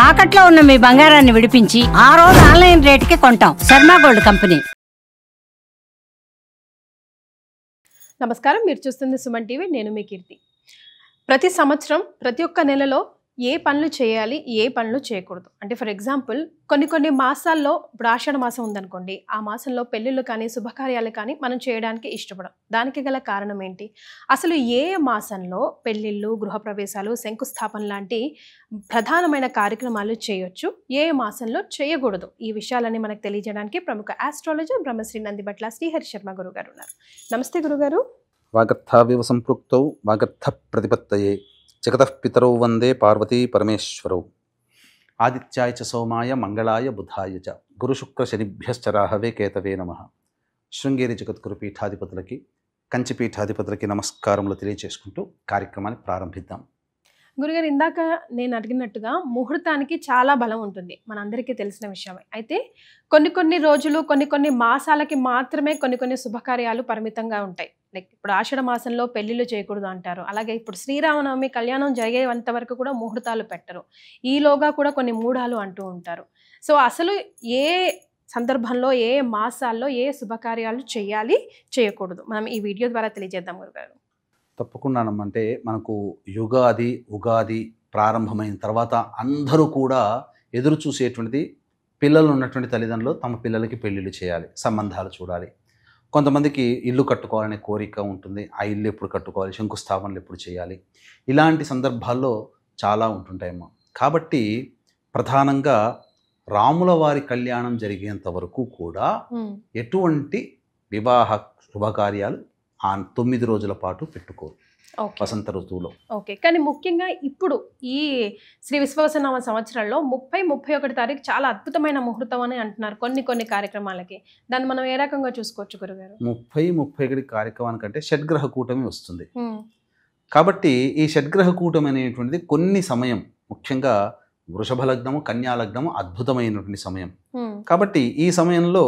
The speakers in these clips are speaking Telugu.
తాకట్లో ఉన్న మీ బంగారాన్ని విడిపించి ఆ రోజు ఆన్లైన్ రేటుకి కొంటాం. Sharma gold company. నమస్కారం, మీరు చూస్తుంది సుమన్ టీవీ. నేను మీ కీర్తి. ప్రతి సంవత్సరం ప్రతి ఒక్క నెలలో ఏ పనులు చేయాలి, ఏ పనులు చేయకూడదు అంటే ఫర్ ఎగ్జాంపుల్ కొన్ని మాసాల్లో, ఇప్పుడు ఆషాఢ మాసం ఉందనుకోండి, ఆ మాసంలో పెళ్ళిళ్ళు కానీ శుభకార్యాలు కానీ మనం చేయడానికి ఇష్టపడం. దానికి గల కారణం ఏంటి? అసలు ఏ మాసంలో పెళ్ళిళ్ళు, గృహప్రవేశాలు, శంకుస్థాపన లాంటి ప్రధానమైన కార్యక్రమాలు చేయొచ్చు, ఏ మాసంలో చేయకూడదు, ఈ విషయాలన్నీ మనకు తెలియజేయడానికి ప్రముఖ ఆస్ట్రాలజర్ బ్రహ్మశ్రీ నందిబట్ల శ్రీహరి శర్మ గురుగారు ఉన్నారు. నమస్తే గురుగారు. వాగర్థావివ సంపృక్తౌ వాగర్థ ప్రతిపత్తయే జగతః పితరౌ వందే పార్వతీ పరమేశ్వరౌ. ఆదిత్యాయ చ సోమాయ మంగళాయ బుధాయ చ గురుశుక్ర శనిభ్యశ్చ రాహవే కేతవే నమః. శృంగేరి జగద్గురు పీఠాధిపతులకి, కంచి పీఠాధిపతులకి నమస్కారములు తెలియజేసుకుంటూ కార్యక్రమాన్ని ప్రారంభిద్దాం. గురుగారు, ఇందాక నేను అడిగినట్టుగా ముహూర్తానికి చాలా బలం ఉంటుంది, మనందరికీ తెలిసిన విషయమే. అయితే కొన్ని రోజులు, కొన్ని మాసాలకి మాత్రమే కొన్ని శుభకార్యాలు పరిమితంగా ఉంటాయి. లైక్ ఇప్పుడు ఆషాఢ మాసంలో పెళ్లిళ్ళు చేయకూడదు అంటారు. అలాగే ఇప్పుడు శ్రీరామనవమి కళ్యాణం జరిగేంత వరకు కూడా ముహూర్తాలు పెట్టరు. ఈలోగా కూడా కొన్ని మూఢాలు అంటూ ఉంటారు. సో అసలు ఏ సందర్భంలో, ఏ మాసాల్లో ఏ శుభకార్యాలు చేయాలి, చేయకూడదు, మనం ఈ వీడియో ద్వారా తెలియజేద్దాం గురుగారు. తప్పకుండానమ్మంటే మనకు ఉగాది ప్రారంభమైన తర్వాత అందరూ కూడా ఎదురు చూసేటువంటిది పిల్లలు ఉన్నటువంటి తల్లిదండ్రులు తమ పిల్లలకి పెళ్ళిళ్ళు చేయాలి, సంబంధాలు చూడాలి. కొంతమందికి ఇల్లు కట్టుకోవాలనే కోరిక ఉంటుంది. ఆ ఇల్లు ఎప్పుడు కట్టుకోవాలి, శంకుస్థాపనలు ఎప్పుడు చేయాలి, ఇలాంటి సందర్భాల్లో చాలా ఉంటుంటాయమ్మా. కాబట్టి ప్రధానంగా రాముల వారి కళ్యాణం జరిగేంత వరకు కూడా ఎటువంటి వివాహ శుభకార్యాలు ఆ 9 రోజుల పాటు పెట్టుకోరు వసంత ఋతువులో. ఓకే, కానీ ముఖ్యంగా ఇప్పుడు ఈ శ్రీ విశ్వవసనామ సంవత్సరంలో 30-31 తారీఖు చాలా అద్భుతమైన ముహూర్తం అని అంటున్నారు కొన్ని కార్యక్రమాలకి. దాన్ని మనం ఏ రకంగా చూసుకోవచ్చు గురుగారు? 30-31 కార్యక్రమానికంటే షడ్గ్రహ కూటమి వస్తుంది. కాబట్టి ఈ షడ్గ్రహ కూటమి అనేటువంటిది కొన్ని సమయం, ముఖ్యంగా వృషభ లగ్నము, కన్యా లగ్నము అద్భుతమైనటువంటి సమయం. కాబట్టి ఈ సమయంలో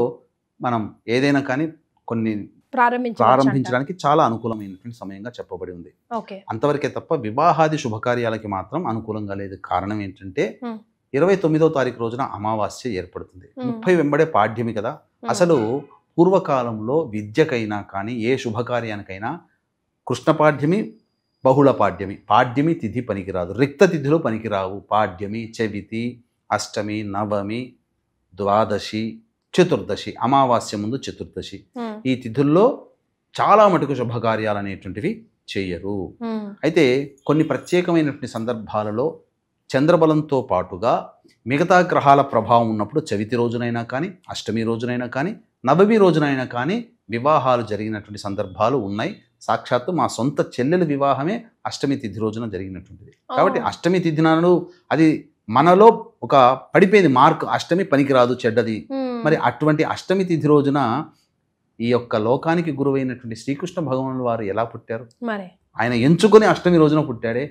మనం ఏదైనా కానీ కొన్ని ప్రారంభించడానికి చాలా అనుకూలమైనటువంటి సమయంగా చెప్పబడి ఉంది. అంతవరకే తప్ప వివాహాది శుభకార్యాలకి మాత్రం అనుకూలంగా లేదు. కారణం ఏంటంటే 29వ తారీఖు రోజున అమావాస్య ఏర్పడుతుంది. 30 వెంబడే పాడ్యమి కదా. అసలు పూర్వకాలంలో విద్యకైనా కానీ ఏ శుభకార్యానికైనా కృష్ణ పాడ్యమి, బహుళ పాడ్యమి తిథి పనికిరాదు, రిక్త తిథులు పనికిరావు. పాడ్యమి, చవితి, అష్టమి, నవమి, ద్వాదశి, చతుర్దశి, అమావాస్య ముందు చతుర్దశి, ఈ తిథుల్లో చాలా మటుకు శుభకార్యాలు అనేటువంటివి చేయరు. అయితే కొన్ని ప్రత్యేకమైనటువంటి సందర్భాలలో చంద్రబలంతో పాటుగా మిగతా గ్రహాల ప్రభావం ఉన్నప్పుడు చవితి రోజునైనా కానీ, అష్టమి రోజునైనా కానీ, నవమి రోజునైనా కానీ వివాహాలు జరిగినటువంటి సందర్భాలు ఉన్నాయి. సాక్షాత్తు మా సొంత చెల్లెల వివాహమే అష్టమి తిథి రోజున జరిగినటువంటిది. కాబట్టి అష్టమి తిథి నాడు అది మనలో ఒక పడిపోయింది మార్క్, అష్టమి పనికిరాదు, చెడ్డది. మరి అటువంటి అష్టమి తిథి రోజున ఈ యొక్క లోకానికి గురువైనటువంటి శ్రీకృష్ణ భగవానుల వారు ఎలా పుట్టారు? ఆయన ఎంచుకొని అష్టమి రోజున పుట్టాడే.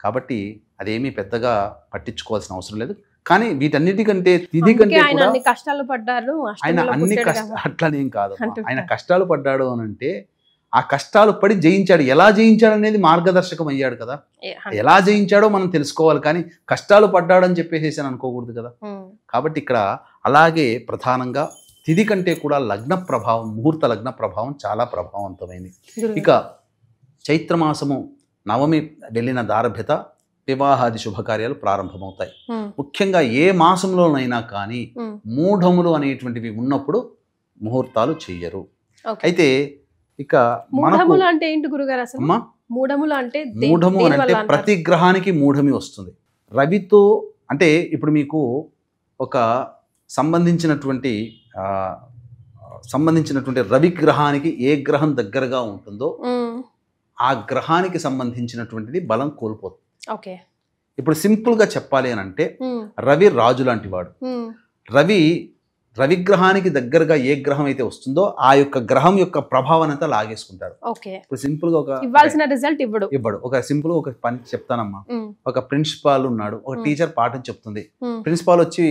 కాబట్టి అదేమీ పెద్దగా పట్టించుకోవాల్సిన అవసరం లేదు. కానీ వీటన్నిటికంటే తిథి కంటే ఆయన అన్ని కష్టాలు పడ్డారు. ఆయన అన్ని అట్లనేం కాదు, ఆయన కష్టాలు పడ్డాడు అని అంటే ఆ కష్టాలు పడి జయించాడు. ఎలా జయించాడు అనేది మార్గదర్శకం అయ్యాడు కదా. ఎలా జయించాడో మనం తెలుసుకోవాలి, కానీ కష్టాలు పడ్డాడని చెప్పేసి అనుకోకూడదు కదా. కాబట్టి ఇక్కడ అలాగే ప్రధానంగా తిథి కంటే కూడా లగ్న ప్రభావం, ముహూర్త లగ్న ప్రభావం చాలా ప్రభావవంతమైంది. ఇక చైత్రమాసము నవమి వెళ్ళిన దారభ్యత వివాహాది శుభకార్యాలు ప్రారంభమవుతాయి. ముఖ్యంగా ఏ మాసంలోనైనా కానీ మూఢములు అనేటువంటివి ఉన్నప్పుడు ముహూర్తాలు చెయ్యరు. అయితే ఇక మూఢములు అంటే ఏంటి గురుగారు? అసలు మూఢములు అంటే మూఢము అంటే ప్రతి గ్రహానికి మూఢమి వస్తుంది. రవితో అంటే ఇప్పుడు మీకు ఒక సంబంధించినటువంటి రవి గ్రహానికి ఏ గ్రహం దగ్గరగా ఉంటుందో ఆ గ్రహానికి సంబంధించినటువంటిది బలం కోల్పోతుంది. ఇప్పుడు సింపుల్ గా చెప్పాలి అని అంటే రవి రాజు లాంటి వాడు. రవిగ్రహానికి దగ్గరగా ఏ గ్రహం అయితే వస్తుందో ఆ యొక్క గ్రహం యొక్క ప్రభావం అంతా లాగేసుకుంటారు. ఇప్పుడు సింపుల్ గా ఇవ్వడు. ఒక సింపుల్ ఒక పని చెప్తానమ్మా. ఒక ప్రిన్సిపాల్ ఉన్నాడు, ఒక టీచర్ పాఠం చెప్తుంది. ప్రిన్సిపాల్ వచ్చి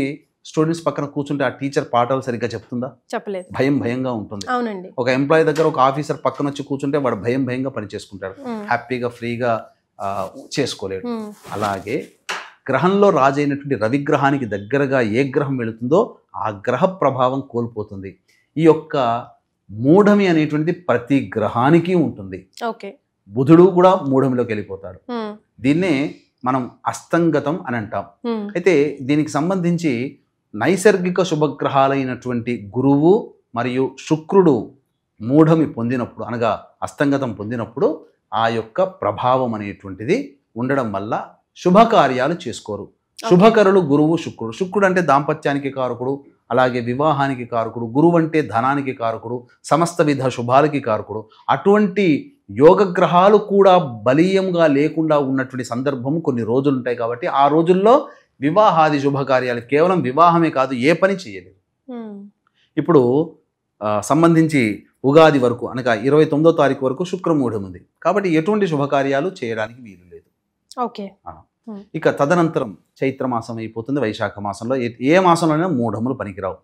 స్టూడెంట్స్ పక్కన కూర్చుంటే ఆ టీచర్ పాఠాలు సరిగ్గా చెప్తుందా? చెప్పలేదు. భయంగా ఉంటుంది. ఒక ఎంప్లాయీ దగ్గర ఒక ఆఫీసర్ పక్కన వచ్చి కూర్చుంటే వాడు భయంగా పని చేసుకుంటాడు, హ్యాపీగా ఫ్రీగా చేసుకోలేడు. అలాగే గ్రహంలో రాజైనటువంటి రవిగ్రహానికి దగ్గరగా ఏ గ్రహం వెళుతుందో ఆ గ్రహ ప్రభావం కోల్పోతుంది. ఈ యొక్క మూఢమి అనేటువంటిది ప్రతి గ్రహానికి ఉంటుంది. ఓకే. బుధుడు కూడా మూఢమిలోకి వెళ్ళిపోతాడు. దీన్నే మనం అస్తంగతం అని అంటాం. అయితే దీనికి సంబంధించి నైసర్గిక శుభగ్రహాలైనటువంటి గురువు మరియు శుక్రుడు మూఢమి పొందినప్పుడు అనగా అస్తంగతం పొందినప్పుడు ఆ యొక్క ప్రభావం అనేటువంటిది ఉండడం వల్ల శుభకార్యాలు చేసుకోరు. శుభకరులు గురువు శుక్రుడు. శుక్రుడు అంటే దాంపత్యానికి కారకుడు, అలాగే వివాహానికి కారకుడు. గురువు అంటే ధనానికి కారకుడు, సమస్త విధ శుభాలకి కారకుడు. అటువంటి యోగగ్రహాలు కూడా బలీయంగా లేకుండా ఉన్నటువంటి సందర్భం కొన్ని రోజులు ఉంటాయి. కాబట్టి ఆ రోజుల్లో వివాహాది శుభకార్యాలు కేవలం వివాహమే కాదు ఏ పని చేయలేదు. ఇప్పుడు సంబంధించి ఉగాది వరకు అనగా 29వ తారీఖు వరకు శుక్రమూఢం ఉంది. కాబట్టి ఎటువంటి శుభకార్యాలు చేయడానికి వీలు లేదు. ఓకే. ఇక తదనంతరం చైత్రమాసం అయిపోతుంది. వైశాఖ మాసంలో ఏ మాసంలోనైనా మూఢములు పనికిరావు.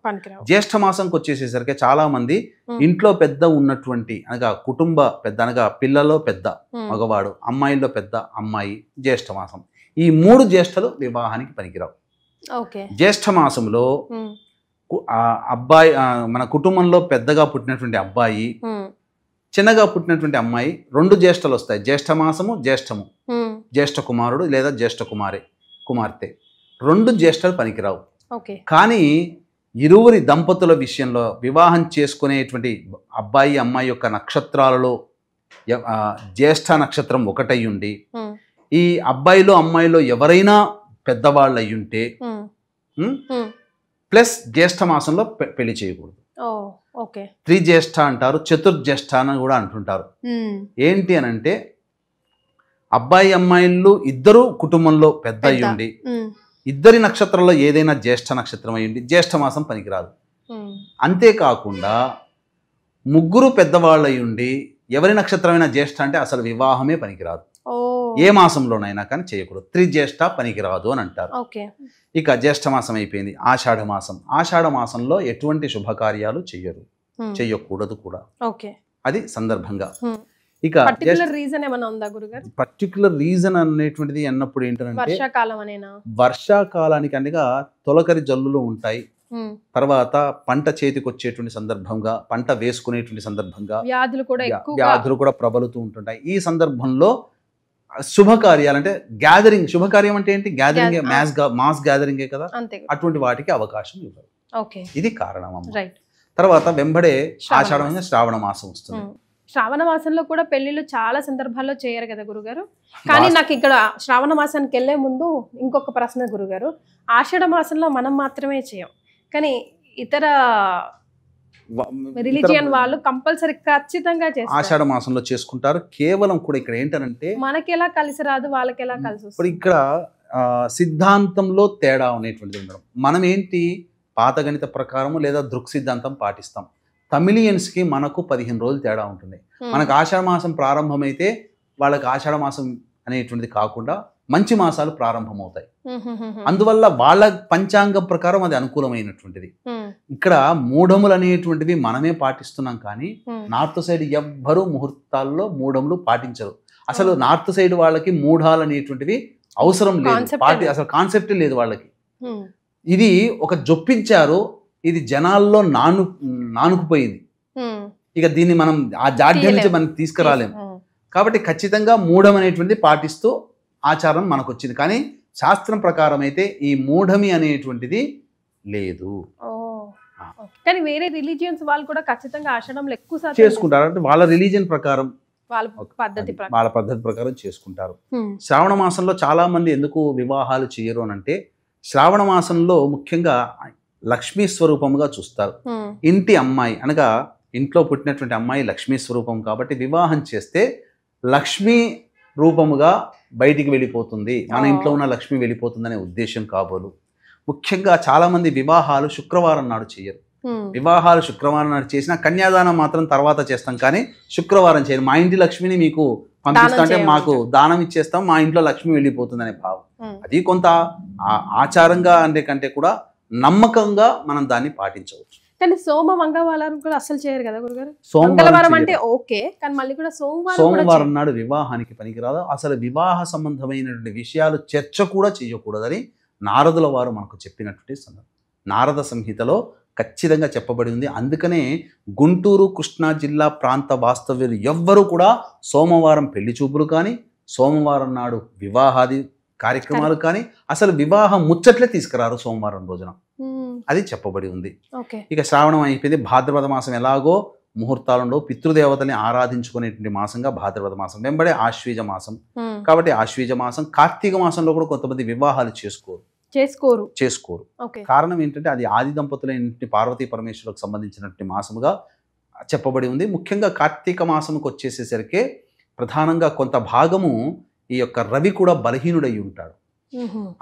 జ్యేష్ఠ మాసంకి వచ్చేసేసరికి చాలా మంది ఇంట్లో పెద్ద ఉన్నటువంటి అనగా కుటుంబ పెద్ద అనగా పిల్లలో పెద్ద మగవాడు, అమ్మాయిల్లో పెద్ద అమ్మాయి జ్యేష్ఠ మాసం. ఈ 3 జ్యేష్ఠలు వివాహానికి పనికిరావు. జ్యేష్ఠ మాసంలో అబ్బాయి మన కుటుంబంలో పెద్దగా పుట్టినటువంటి అబ్బాయి, చిన్నగా పుట్టినటువంటి అమ్మాయి 2 జ్యేష్ఠలు వస్తాయి. జ్యేష్ఠ మాసము జ్యేష్ఠము, జ్యేష్ఠ కుమారుడు లేదా జ్యేష్ఠ కుమార్తె 2 జ్యేష్ఠలు పనికిరావు. కానీ ఇరువురి దంపతుల విషయంలో వివాహం చేసుకునేటువంటి అబ్బాయి అమ్మాయి యొక్క నక్షత్రాలలో జ్యేష్ఠ నక్షత్రం ఒకటై ఉండి ఈ అబ్బాయిలో అమ్మాయిలో ఎవరైనా పెద్దవాళ్ళు అయ్యుంటే ప్లస్ జ్యేష్ఠ మాసంలో పెళ్లి చేయకూడదు. త్రిజ్యేష్ఠ అంటారు, చతుర్జ్యేష్ఠ అని కూడా అంటుంటారు. ఏంటి అని అంటే అబ్బాయి అమ్మాయిలు ఇద్దరు కుటుంబంలో పెద్ద అయ్యుండి ఇద్దరి నక్షత్రంలో ఏదైనా జ్యేష్ఠ నక్షత్రం అయ్యుండి జ్యేష్ఠ మాసం పనికిరాదు. అంతేకాకుండా ముగ్గురు పెద్దవాళ్ళు అయ్యుండి ఎవరి నక్షత్రమైనా జ్యేష్ఠ అంటే అసలు వివాహమే పనికిరాదు. ఏ మాసంలోనైనా కానీ చేయకూడదు. త్రిజ్యేష్ఠ పనికిరాదు అని అంటారు. ఇక జ్యేష్ఠ మాసం అయిపోయింది. ఆషాఢ మాసం. ఆషాఢ మాసంలో ఎటువంటి శుభకార్యాలు చెయ్యకూడదు కూడా. అది సందర్భంగా. ఇక పర్టికులర్ రీజన్ అనేటువంటిది అన్నప్పుడు ఏంటంటే వర్షాకాలానికి అనగా తొలకరి జల్లులు ఉంటాయి. తర్వాత పంట చేతికి వచ్చేటువంటి సందర్భంగా, పంట వేసుకునేటువంటి సందర్భంగా వ్యాధులు కూడా ప్రబలుతూ ఉంటుంటాయి. ఈ సందర్భంలో శుభకార్యాలు అంటే గ్యాదరింగ్, శుభకార్యం అంటే ఏంటి? గ్యాదరింగ్, మాస్ గ్యాదరింగే కదా. అటువంటి వాటికి అవకాశం ఇవ్వరు. ఇది కారణం. తర్వాత వెంబడే ఆషాఢంగా శ్రావణ మాసం వస్తుంది. శ్రావణ మాసంలో కూడా పెళ్లిళ్ళు చాలా సందర్భాల్లో చేయరు కదా గురుగారు. కానీ నాకు ఇక్కడ శ్రావణ మాసానికి వెళ్లే ముందు ఇంకొక ప్రశ్న గురుగారు. ఆషాఢ మాసంలో మనం మాత్రమే చేయం, కానీ ఇతర రిలీజియన్ వాళ్ళు కంపల్సరీ ఖచ్చితంగా చేస్తారు. ఆషాఢ మాసంలో చేసుకుంటారు. కేవలం కూడా ఇక్కడ ఏంటంటే మనకి ఎలా కలిసి రాదు, వాళ్ళకి ఎలా కలిసి వస్తుంది. ఇప్పుడు ఇక్కడ సిద్ధాంతంలో తేడా అనేటువంటిది ఉండడం. మనం ఏంటి పాత గణిత ప్రకారము లేదా దృక్ సిద్ధాంతం పాటిస్తాం. తమిళియన్స్కి మనకు 15 రోజులు తేడా ఉంటుంది. మనకు ఆషాఢ మాసం ప్రారంభమైతే వాళ్ళకి ఆషాఢ మాసం అనేటువంటిది కాకుండా మంచి మాసాలు ప్రారంభమవుతాయి. అందువల్ల వాళ్ళ పంచాంగం ప్రకారం అది అనుకూలమైనటువంటిది. ఇక్కడ మూఢములు అనేటువంటివి మనమే పాటిస్తున్నాం, కానీ నార్త్ సైడ్ ఎవ్వరూ ముహూర్తాల్లో మూఢములు పాటించరు. అసలు నార్త్ సైడ్ వాళ్ళకి మూఢాలు అనేటువంటివి అవసరం లేదు, అసలు కాన్సెప్టే లేదు వాళ్ళకి. ఇది ఒక జొప్పించారు, ఇది జనాల్లో నానుకుపోయింది. ఇక దీన్ని మనం ఆ జాడ్యం నుంచి మనం తీసుకురాలేము. కాబట్టి ఖచ్చితంగా మూఢం అనేటువంటిది పాటిస్తూ ఆచారం మనకు వచ్చింది. కానీ శాస్త్రం ప్రకారం అయితే ఈ మూఢమి అనేటువంటిది లేదు. కానీ వేరే రిలీజియన్స్ వాళ్ళు కూడా ఖచ్చితంగా ఆషాఢంలో ఎక్కువ చేసుకుంటారు. అంటే వాళ్ళ రిలీజియన్ ప్రకారం, వాళ్ళ పద్ధతి ప్రకారం చేసుకుంటారు. శ్రావణ మాసంలో చాలా మంది ఎందుకు వివాహాలు చేయరు అని అంటే, శ్రావణ మాసంలో ముఖ్యంగా లక్ష్మీ స్వరూపముగా చూస్తారు. ఇంటి అమ్మాయి అనగా ఇంట్లో పుట్టినటువంటి అమ్మాయి లక్ష్మీ స్వరూపం కాబట్టి వివాహం చేస్తే లక్ష్మీ రూపముగా బయటికి వెళ్ళిపోతుంది, మన ఇంట్లో ఉన్న లక్ష్మి వెళ్ళిపోతుంది అనే ఉద్దేశం కాబోలు. ముఖ్యంగా చాలా మంది వివాహాలు శుక్రవారం నాడు చేయరు. వివాహాలు శుక్రవారం నాడు చేసినా కన్యాదానం మాత్రం తర్వాత చేస్తాం, కానీ శుక్రవారం చేయరు. మా ఇంటి లక్ష్మిని మీకు పంపిస్తా అంటే మాకు దానం ఇచ్చేస్తాం, మా ఇంట్లో లక్ష్మి వెళ్ళిపోతుంది అనే భావం. అది కొంత ఆచారంగా అంటే కంటే కూడా నమ్మకంగా మనం దాన్ని పాటించవచ్చు. కానీ సోమ మంగళవారం కూడా అసలు చేయరు కదా గురుగారు. మంగళవారం అంటే ఓకే, కానీ మళ్ళీ కూడా సోమవారం నాడు వివాహానికి పనికిరాదు. అసలు వివాహ సంబంధమైనటువంటి విషయాలు చర్చ కూడా చేయకూడదని నారదుల వారు మనకు చెప్పినటువంటి సందర్భం. నారద సంహితలో ఖచ్చితంగా చెప్పబడి ఉంది. అందుకనే గుంటూరు కృష్ణా జిల్లా ప్రాంత వాస్తవ్యులు ఎవ్వరూ కూడా సోమవారం పెళ్లి చూపులు కానీ, సోమవారం నాడు వివాహాది కార్యక్రమాలు కానీ, అసలు వివాహం ముచ్చట్లే తీసుకురారు సోమవారం రోజున. అది చెప్పబడి ఉంది. ఇక శ్రావణం అయిపోయింది. భాద్రపద మాసం ఎలాగో ముహూర్తాలలో పితృదేవతల్ని ఆరాధించుకునేటువంటి మాసంగా భాద్రపద మాసం, వెంబడే ఆశ్వీజ మాసం. కాబట్టి ఆశ్వీజ మాసం, కార్తీక మాసంలో కూడా కొంతమంది వివాహాలు చేసుకోరు. కారణం ఏంటంటే అది ఆది దంపతులైన పార్వతీ పరమేశ్వరులకు సంబంధించినటువంటి మాసముగా చెప్పబడి ఉంది. ముఖ్యంగా కార్తీక మాసంకి వచ్చేసేసరికి ప్రధానంగా కొంత భాగము ఈ యొక్క రవి కూడా బలహీనుడై ఉంటాడు,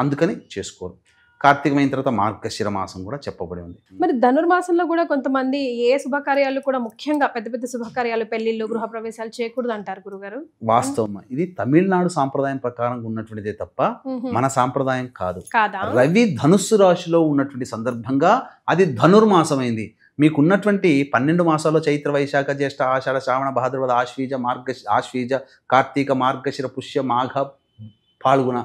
అందుకని చేసుకోరు. కార్తీకమైన తర్వాత మార్గశిర మాసం కూడా చెప్పబడి ఉంది. మరి ధనుర్మాసంలో కూడా కొంతమంది ఏ శుభకార్యాలు కూడా, ముఖ్యంగా పెద్ద పెద్ద శుభకార్యాలు, పెళ్లిళ్ళు, గృహప్రవేశాలు చేయకూడదు అంటారు గురుగారు. వాస్తవం, ఇది తమిళనాడు సాంప్రదాయం ప్రకారం ఉన్నటువంటిదే తప్ప మన సాంప్రదాయం కాదు. రవి ధనుస్సు రాశిలో ఉన్నటువంటి సందర్భంగా అది ధనుర్మాసమైంది. మీకున్నటువంటి 12 మాసాల్లో చైత్ర, వైశాఖ, జ్యేష్ఠ, ఆషాఢ, శ్రావణ, భాద్రపద, ఆశ్వీజ, కార్తీక, మార్గశిర, పుష్య, మాఘ, పాల్గొన,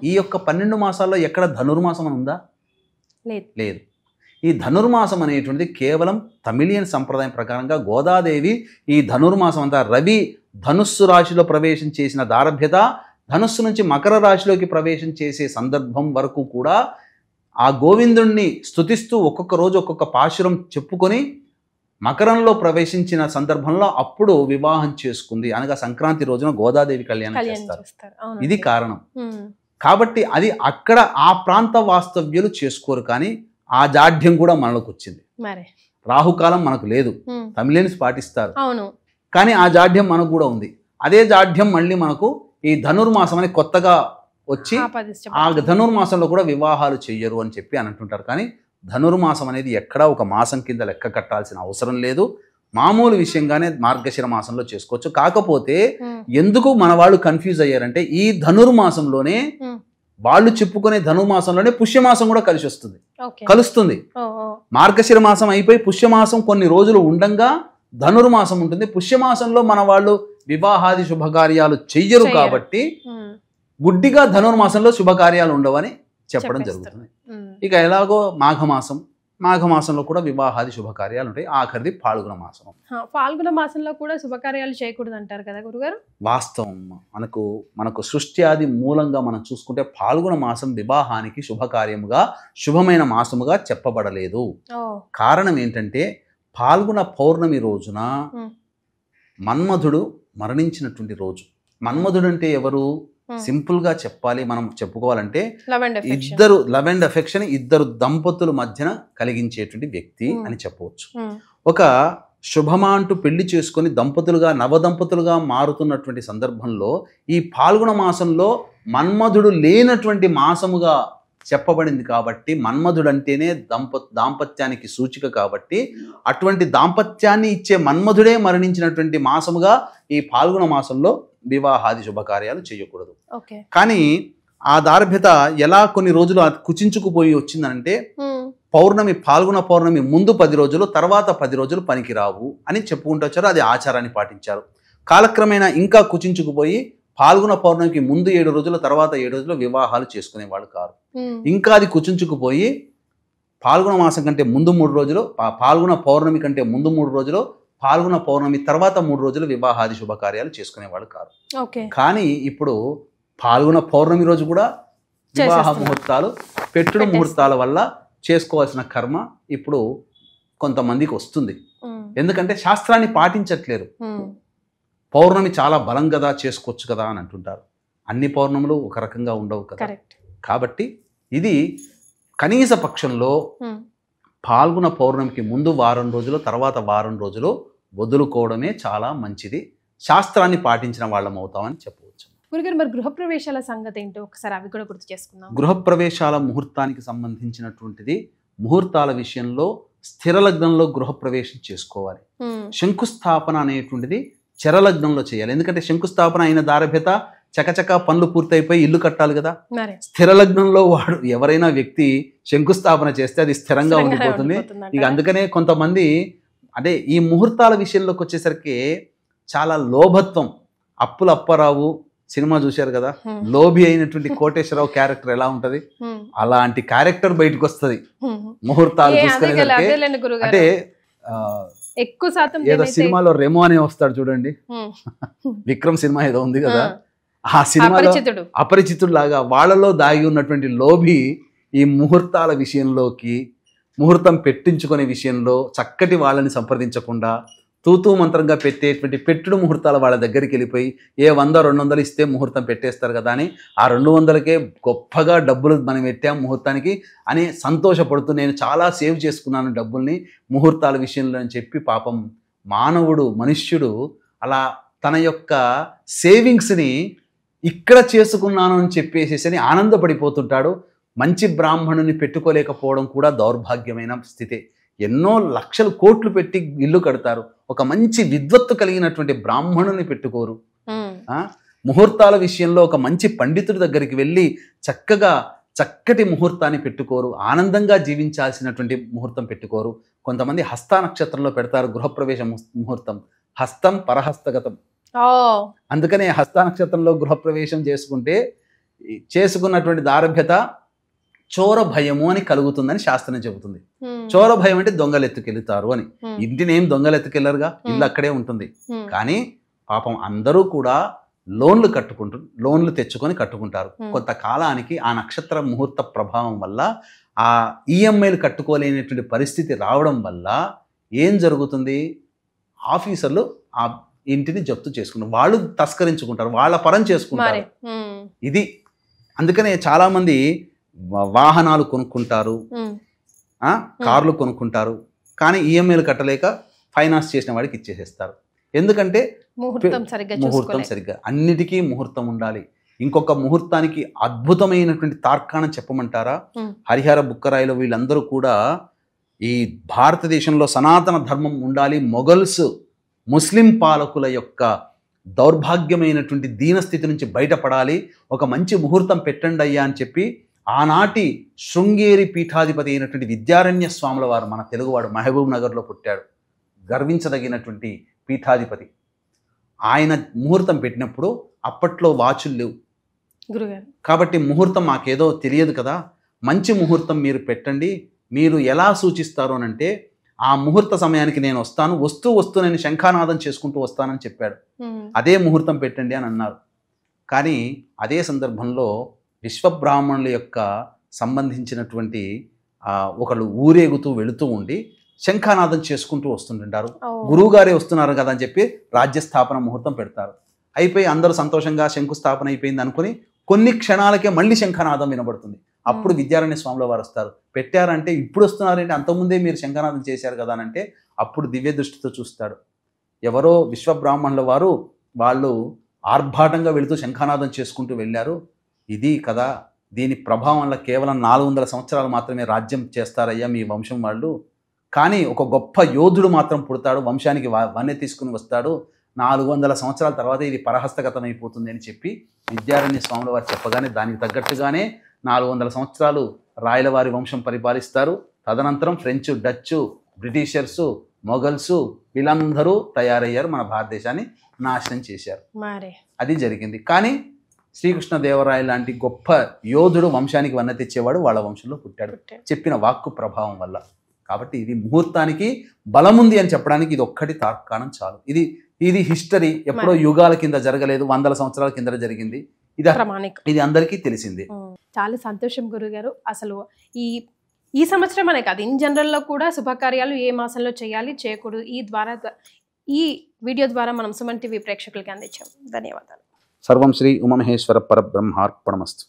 ఈ యొక్క 12 మాసాల్లో ఎక్కడ ధనుర్మాసం అని ఉందా? లేదు. ఈ ధనుర్మాసం అనేటువంటిది కేవలం తమిళియన్ సంప్రదాయం ప్రకారంగా గోదాదేవి ఈ ధనుర్మాసం అంతా రవి ధనుస్సు రాశిలో ప్రవేశం చేసిన దారభ్యత, ధనుస్సు నుంచి మకర రాశిలోకి ప్రవేశం చేసే సందర్భం వరకు కూడా ఆ గోవిందుణ్ణి స్తుతిస్తూ ఒక్కొక్క రోజు ఒక్కొక్క పాశురం చెప్పుకొని మకరంలో ప్రవేశించిన సందర్భంలో అప్పుడు వివాహం చేసుకుంది. అనగా సంక్రాంతి రోజున గోదాదేవి కళ్యాణం చేస్తారు. ఇది కారణం. కాబట్టి అది అక్కడ ఆ ప్రాంత వాస్తవ్యులు చేసుకోరు. కానీ ఆ జాఢ్యం కూడా మనలోకి వచ్చింది. రాహుకాలం మనకు లేదు, తమిళన్స్ పాటిస్తారు, కానీ ఆ జాఢ్యం మనకు కూడా ఉంది. అదే జాఢ్యం మళ్ళీ మనకు ఈ ధనుర్మాసం అని కొత్తగా వచ్చి ఆ ధనుర్మాసంలో కూడా వివాహాలు చెయ్యరు అని చెప్పి అని అంటుంటారు. కానీ ధనుర్మాసం అనేది ఎక్కడా ఒక మాసం కింద లెక్క కట్టాల్సిన అవసరం లేదు. మామూలు విషయంగానే మార్గశిర మాసంలో చేసుకోవచ్చు. కాకపోతే ఎందుకు మన వాళ్ళు కన్ఫ్యూజ్ అయ్యారంటే ఈ ధనుర్మాసంలోనే వాళ్ళు చెప్పుకునే ధనుర్మాసంలోనే పుష్యమాసం కూడా కలుస్తుంది. మార్గశిర మాసం అయిపోయి పుష్యమాసం కొన్ని రోజులు ఉండంగా ధనుర్మాసం ఉంటుంది. పుష్యమాసంలో మన వాళ్ళు వివాహాది శుభకార్యాలు చెయ్యరు. కాబట్టి గుడ్డిగా ధనుర్మాసంలో శుభకార్యాలు ఉండవని చెప్పడం జరుగుతుంది. ఇక ఎలాగో మాఘమాసంలో కూడా వివాహాది శుభకార్యాలు ఉంటాయి. ఆఖరిది పాల్గొన మాసం. పాల్గొన మాసంలో కూడా శుభకార్యాలు చేయకూడదు అంటారు కదా గురుగారు. వాస్తవం. మనకు సృష్టి ఆది మూలంగా మనం చూసుకుంటే పాల్గొన మాసం వివాహానికి శుభకార్యముగా, శుభమైన మాసముగా చెప్పబడలేదు. కారణం ఏంటంటే పాల్గొన పౌర్ణమి రోజున మన్మధుడు మరణించినటువంటి రోజు. మన్మధుడు అంటే ఎవరు? సింపుల్ గా చెప్పాలి, మనం చెప్పుకోవాలంటే లవ్ అండ్ అఫెక్షన్ ఇద్దరు దంపతుల మధ్యన కలిగించేటువంటి వ్యక్తి అని చెప్పవచ్చు. ఒక శుభమా అంటూ పెళ్లి చేసుకొని దంపతులుగా నవదంపతులుగా మారుతున్నటువంటి సందర్భంలో ఈ పాల్గొన మాసంలో మన్మధుడు లేనటువంటి మాసముగా చెప్పబడింది. కాబట్టి మన్మధుడు అంటేనే దాంపత్యానికి సూచిక. కాబట్టి అటువంటి దాంపత్యాన్ని ఇచ్చే మన్మధుడే మరణించినటువంటి మాసముగా ఈ పాల్గొన మాసంలో వివాహాది శుభకార్యాలు చేయకూడదు. కానీ ఆ దార్భ్యత ఎలా కొన్ని రోజులు కుచించుకుపోయి వచ్చిందంటే పాల్గొన పౌర్ణమి ముందు 10 రోజులు, తర్వాత 10 రోజులు పనికిరావు అని చెప్పుకుంటూ వచ్చారు. అది ఆచారాన్ని పాటించారు. కాలక్రమేణా ఇంకా కుచించుకుపోయి పాల్గొన పౌర్ణమికి ముందు 7 రోజులు, తర్వాత 7 రోజులు వివాహాలు చేసుకునేవాళ్ళు కారు. ఇంకా అది కుచించుకుపోయి పాల్గొన మాసం కంటే ముందు 3 రోజులు, పాల్గొన పౌర్ణమి కంటే ముందు 3 రోజులు, పాల్గొన పౌర్ణమి తర్వాత 3 రోజులు వివాహాది శుభకార్యాలు చేసుకునేవాళ్ళు కారు. కానీ ఇప్పుడు పాల్గొన పౌర్ణమి రోజు కూడా వివాహ ముహూర్తాలు పెట్టుడు ముహూర్తాల వల్ల చేసుకోవాల్సిన కర్మ ఇప్పుడు కొంతమందికి వస్తుంది. ఎందుకంటే శాస్త్రాన్ని పాటించట్లేరు. పౌర్ణమి చాలా బలం కదా, చేసుకోవచ్చు కదా అని అంటుంటారు. అన్ని పౌర్ణములు ఒక రకంగా ఉండవు కదా. కాబట్టి ఇది కనీస పక్షంలో పాల్గొన పౌర్ణమికి ముందు వారం రోజులు, తర్వాత వారం రోజులు వదులుకోవడమే చాలా మంచిది. శాస్త్రాన్ని పాటించిన వాళ్ళం అవుతామని చెప్పవచ్చు. గురుగారు, మరి గృహప్రవేశాల సంగతి ఏంటో ఒకసారి అవి కూడా గుర్తు చేసుకుందాం. గృహప్రవేశాల ముహూర్తానికి సంబంధించినటువంటిది ముహూర్తాల విషయంలో స్థిర లగ్నంలో గృహప్రవేశం చేసుకోవాలి. శంకుస్థాపన అనేటువంటిది చరలగ్నంలో చేయాలి. ఎందుకంటే శంకుస్థాపన అయిన దారభ్యత చకచక పనులు పూర్తయిపోయి ఇల్లు కట్టాలి కదా. మరి స్థిర లగ్నంలో వాడు ఎవరైనా వ్యక్తి శంకుస్థాపన చేస్తే అది స్థిరంగా ఉండిపోతుంది. ఇక అందుకనే కొంతమంది అంటే ఈ ముహూర్తాల విషయంలోకి వచ్చేసరికి చాలా లోభత్వం. అప్పుల అప్పారావు సినిమా చూశారు కదా, లోభి అయినటువంటి కోటేశ్వరరావు క్యారెక్టర్ ఎలా ఉంటది, అలాంటి క్యారెక్టర్ బయటకు వస్తుంది ముహూర్తాలు చూసుకునేసరికి. అంటే ఎక్కువ శాతం ఏదో సినిమాలో రెమో అనే వస్తాడు చూడండి, విక్రమ్ సినిమా ఏదో ఉంది కదా, ఆ సినిమాలో అపరిచితుడు లాగా వాళ్ళలో దాగి ఉన్నటువంటి లోభి ఈ ముహూర్తాల విషయంలోకి, ముహూర్తం పెట్టించుకునే విషయంలో చక్కటి వాళ్ళని సంప్రదించకుండా తూతూ మంత్రంగా పెట్టేటువంటి పెట్టుడు ముహూర్తాలు వాళ్ళ దగ్గరికి వెళ్ళిపోయి 100-200 ఇస్తే ముహూర్తం పెట్టేస్తారు కదా అని ఆ 200కే గొప్పగా డబ్బులు మనం పెట్టాం ముహూర్తానికి అని సంతోషపడుతూ నేను చాలా సేవ్ చేసుకున్నాను డబ్బుల్ని ముహూర్తాల విషయంలో అని చెప్పి పాపం మానవుడు మనుష్యుడు అలా తన యొక్క సేవింగ్స్ని ఇక్కడ చేసుకున్నాను అని చెప్పేసేసి ఆనందపడిపోతుంటాడు. మంచి బ్రాహ్మణుని పెట్టుకోలేకపోవడం కూడా దౌర్భాగ్యమైన స్థితి. ఎన్నో లక్షలు కోట్లు పెట్టి ఇల్లు కడతారు, ఒక మంచి విద్వత్తు కలిగినటువంటి బ్రాహ్మణుని పెట్టుకోరు. ముహూర్తాల విషయంలో ఒక మంచి పండితుడి దగ్గరికి వెళ్ళి చక్కటి ముహూర్తాన్ని పెట్టుకోరు, ఆనందంగా జీవించాల్సినటువంటి ముహూర్తం పెట్టుకోరు. కొంతమంది హస్త నక్షత్రంలో పెడతారు గృహప్రవేశ ముహూర్తం, హస్తం పరహస్తగతం. అందుకనే హస్త నక్షత్రంలో గృహప్రవేశం చేసుకున్నటువంటి దారభ్యత చోర భయము అని కలుగుతుందని శాస్త్రం చెబుతుంది. చోర భయం అంటే దొంగలు ఎత్తుకెళ్తారు అని. ఇంటిని ఏం దొంగలు ఎత్తుకెళ్లరుగా, ఇల్లు అక్కడే ఉంటుంది. కానీ పాపం అందరూ కూడా లోన్లు తెచ్చుకొని కట్టుకుంటారు. కొంతకాలానికి ఆ నక్షత్ర ముహూర్త ప్రభావం వల్ల ఆ ఈఎంఐలు కట్టుకోలేనటువంటి పరిస్థితి రావడం వల్ల ఏం జరుగుతుంది, ఆఫీసర్లు ఆ ఇంటిని జప్తు చేసుకుంటారు, వాళ్ళు తస్కరించుకుంటారు, వాళ్ళ పరం చేసుకుంటారు. ఇది అందుకనే చాలా మంది వాహనాలు కొనుక్కుంటారు, కార్లు కొనుక్కుంటారు, కానీ ఈఎంఐలు కట్టలేక ఫైనాన్స్ చేసిన వాడికి ఇచ్చేసేస్తారు. ఎందుకంటే ముహూర్తం సరిగ్గా, అన్నిటికీ ముహూర్తం ఉండాలి. ఇంకొక ముహూర్తానికి అద్భుతమైనటువంటి తార్కాణం చెప్పమంటారా, హరిహర బుక్కరాయిలో వీళ్ళందరూ కూడా ఈ భారతదేశంలో సనాతన ధర్మం ఉండాలి, మొఘల్స్ ముస్లిం పాలకుల యొక్క దౌర్భాగ్యమైనటువంటి దీనస్థితి నుంచి బయటపడాలి, ఒక మంచి ముహూర్తం పెట్టండి అయ్యా అని చెప్పి ఆనాటి శృంగేరి పీఠాధిపతి అయినటువంటి విద్యారణ్య స్వాముల వారు, మన తెలుగువాడు, మహబూబ్ నగర్లో పుట్టాడు, గర్వించదగినటువంటి పీఠాధిపతి. ఆయన ముహూర్తం పెట్టినప్పుడు అప్పట్లో వాచులు లేవు కాబట్టి ముహూర్తం మాకేదో తెలియదు కదా, మంచి ముహూర్తం మీరు పెట్టండి, మీరు ఎలా సూచిస్తారు అని అంటే ఆ ముహూర్త సమయానికి నేను వస్తాను, వస్తూ నేను శంఖానాదం చేసుకుంటూ వస్తానని చెప్పాడు. అదే ముహూర్తం పెట్టండి అని అన్నారు. కానీ అదే సందర్భంలో విశ్వబ్రాహ్మణుల యొక్క సంబంధించినటువంటి ఒకళ్ళు ఊరేగుతూ వెళుతూ ఉండి శంఖానాదం చేసుకుంటూ వస్తుంటారు. గురువుగారే వస్తున్నారు కదా అని చెప్పి రాజ్యస్థాపన ముహూర్తం పెడతారు. అయిపోయి అందరూ సంతోషంగా శంకుస్థాపన అయిపోయింది అనుకుని కొన్ని క్షణాలకే మళ్ళీ శంఖనాదం వినబడుతుంది. అప్పుడు విద్యారణ్య స్వాముల వారు వస్తారు. పెట్టారంటే ఇప్పుడు వస్తున్నారంటే అంతకుముందే మీరు శంఖనాదం చేశారు కదా అని అంటే అప్పుడు దివ్య దృష్టితో చూస్తాడు. ఎవరో విశ్వబ్రాహ్మణుల వారు వాళ్ళు ఆర్భాటంగా వెళుతూ శంఖనాదం చేసుకుంటూ వెళ్ళారు, ఇది కదా, దీని ప్రభావం వల్ల కేవలం 400 సంవత్సరాలు మాత్రమే రాజ్యం చేస్తారయ్యా మీ వంశం వాళ్ళు, కానీ ఒక గొప్ప యోధుడు మాత్రం పుడతాడు, వంశానికి వన్నె తీసుకుని వస్తాడు, 400 సంవత్సరాల తర్వాత ఇది పరహస్తగతం అయిపోతుంది అని చెప్పి విద్యారణ్య స్వాముల వారు చెప్పగానే దానికి తగ్గట్టుగానే 400 సంవత్సరాలు రాయలవారి వంశం పరిపాలిస్తారు. తదనంతరం ఫ్రెంచ్, డచ్, బ్రిటిషర్సు, మొఘల్సు వీళ్ళందరూ తయారయ్యారు, మన భారతదేశాన్ని నాశనం చేశారు. అది జరిగింది. కానీ శ్రీకృష్ణదేవరాయ లాంటి గొప్ప యోధుడు వంశానికి వన్నె తెచ్చేవాడు వాళ్ళ వంశంలో పుట్టాడు, చెప్పిన వాక్కు ప్రభావం వల్ల. కాబట్టి ఇది ముహూర్తానికి బలముంది అని చెప్పడానికి ఇది ఒక్కటి తార్కాణం చాలు. ఇది హిస్టరీ, ఎప్పుడో యుగాల కింద జరగలేదు, 100 సంవత్సరాల కింద జరిగింది. ఇది అందరికీ తెలిసిందే. చాలా సంతోషం గురుగారు. అసలు ఈ సంవత్సరం అనే కాదు, ఇన్ జనరల్లో కూడా శుభకార్యాలు ఏ మాసంలో చేయాలి, చేయకూడదు, ఈ వీడియో ద్వారా మనం సుమన్ టీవీ ప్రేక్షకులకి అందించాం. ధన్యవాదాలు. సర్వం శ్రీ ఉమామహేశ్వర పరబ్రహ్మార్పణమస్తు.